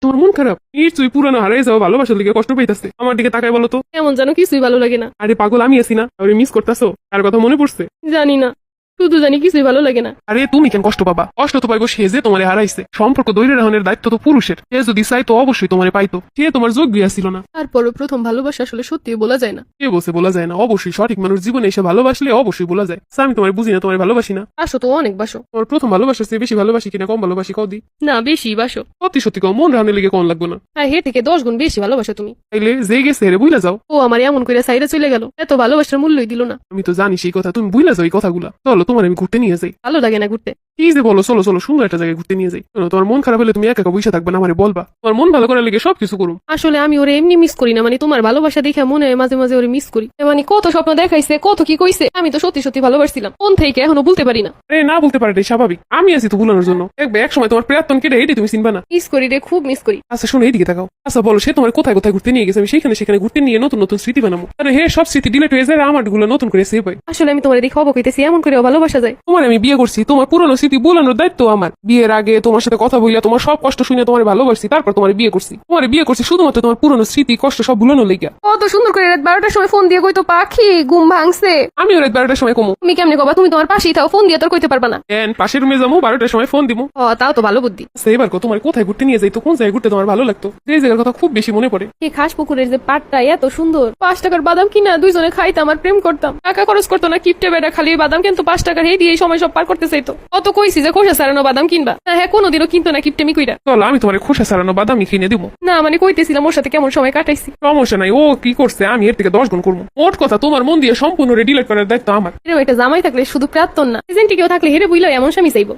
তোমার মন খারাপ? নিশ্চয়ই পুরানো হারাই যাও ভালোবাসার দিকে কষ্ট পাইতাছে। আমার দিকে তাকায় বলো তো। এমন যেন কিছুই ভালো লাগে না। আরে পাগল, আমি আছি না? আরে মিস করতেছো? আর কথা মনে পড়ছে? জানি না, শুধু জানি কিছুই ভালো লাগে না। আরে তুমি কেন কষ্ট পাবা? কষ্ট তো পাইবো সে যে তোমারে হারাইছে। সম্পর্ক দৈরে রাখনের দায়িত্ব তো পুরুষের। সে যদি চাই তো অবশ্যই তোমারে পাইতো। সে তোমার যোগ্য ছিল না। তারপরও প্রথম ভালোবাসা আসলে সত্যিই বলা যায় না। কে বলছে বলা যায় না? অবশ্যই সঠিক মানুষ জীবনে এসে ভালোবাসলে অবশ্যই বলা যায়। আমি তোমার বুঝি না, তোমার ভালোবাসি না। বাসো তো অনেক বাসো। তোমার প্রথম ভালোবাসার চেয়ে বেশি ভালোবাসি কিনা কম ভালোবাসি কদি? না, বেশি বাসো। সত্যি সত্যি কম, মন রাখনের লেগে কম লাগবে না। আর হে থেকে 10 গুণ বেশি ভালোবাসো তুমি। তাইলে যে গেছে হেরে বুঝলা যাও। ও আমার এমন করে সাইডে চলে গেল, এত ভালোবাসার মূল্যই দিল না। আমি তো জানি সেই কথা, তুমি বুঝলা যাও এই কথাগুলা। চলো তোমার আমি ঘুরতে নিয়ে যাই। ভালো লাগে না ঘুরতে। কি যে বলো, চলো চলো সুন্দর একটা জায়গায় ঘুরতে নিয়ে যাই। শোনো, তোমার মন খারাপ হলে তুমি একা একা বসে থাকবে না, আমারে বলবা। তোমার মন ভালো করার লেগে সবকিছু করুম। আসলে আমি ওরে এমনি মিস করি না, মানে তোমার ভালোবাসা দেখে মনে হয় মাঝে মাঝে ওরে মিস করি। মানে কত স্বপ্ন দেখাইছে, কত কি কইছে, আমি তো সত্যি সত্যি ভালোবাসছিলাম। মন থেকে এখনো বলতে পারি না। আরে না বলতে পারে স্বাভাবিক, আমি আছি তো ভুলানোর জন্য। দেখবে এক সময় তোমার প্রাক্তন কেটে এটি তুমি চিনবা না। মিস করি রে, খুব মিস করি। আচ্ছা শোনো, এইদিকে তাকাও। আচ্ছা বলো, সে তোমার কোথায় কোথায় ঘুরতে নিয়ে গেছে? আমি সেখানে সেখানে ঘুরতে নিয়ে নতুন নতুন স্মৃতি বানাবো। আরে হে, সব স্মৃতি ডিলেট হয়ে যায়, আমার গুলো নতুন করে সেভ হয়। আসলে আমি তোমার দেখে অবাক হইতেছি, এমন করেও ভালোবাসা যায়। তোমার আমি বিয়ে করছি, তোমার পুরনো স্মৃতি ভুলানোর দায়িত্ব আমার। বিয়ের আগে তোমার সাথে কথা বললে তোমার সব কষ্ট শুনে তোমার ভালোবাসছি, তারপর তোমার বিয়ে করছি। তোমার বিয়ে করছি শুধুমাত্র তোমার পুরনো স্মৃতি কষ্ট সব ভুলানো লেগে। কত সুন্দর করে রাত 12টার সময় ফোন দিয়ে কইতো পাখি ঘুম ভাঙছে। আমি রাত 12টার সময় কমু। তুমি কেমনে কবা? তুমি তোমার পাশেই থাও, ফোন দিয়ে তোর কইতে পারবা না। পাশের রুমে যাবো, 12টার সময় ফোন দিব। ও, তাও তো ভালো বুদ্ধি। এবার তোমার কোথায় ঘুরতে নিয়ে যাই? তো কোন জায়গায় ঘুরতে তোমার ভালো লাগতো? যে জায়গার কথা খুব বেশি মনে পড়ে। এই খাস পুকুরের যে পাটটা এত সুন্দর, 5 টাকার বাদাম কিনা দুইজনে খাইতাম আর প্রেম করতাম। টাকা খরচ করতো না, কিপটে বেড়া খালি ওই বাদাম কিন্তু 5 টাকার এই দিয়ে সময় সব পার করতে চাইতো। কত কইছি যে খোসা সারানো বাদাম কিনবা না, হ্যাঁ কোনোদিনও কিনতো না কিপটেমি কইরা। চলো আমি তোমার খোসা সারানো বাদামি কিনে দিব। না মানে কইতেছিলাম ওর সাথে কেমন সময় কাটাইছি। সমস্যা নাই, ও কি করছে আমি এর থেকে 10 গুণ করবো। ওর কথা তোমার মন দিয়ে সম্পূর্ণ ডিলিট করার দায়িত্ব আমার। এরকম একটা জামাই থাকলে শুধু প্রার্থন না, এজেন্টি কেউ থাকলে হেরে বুইলো এমন স্বামী চাইবো।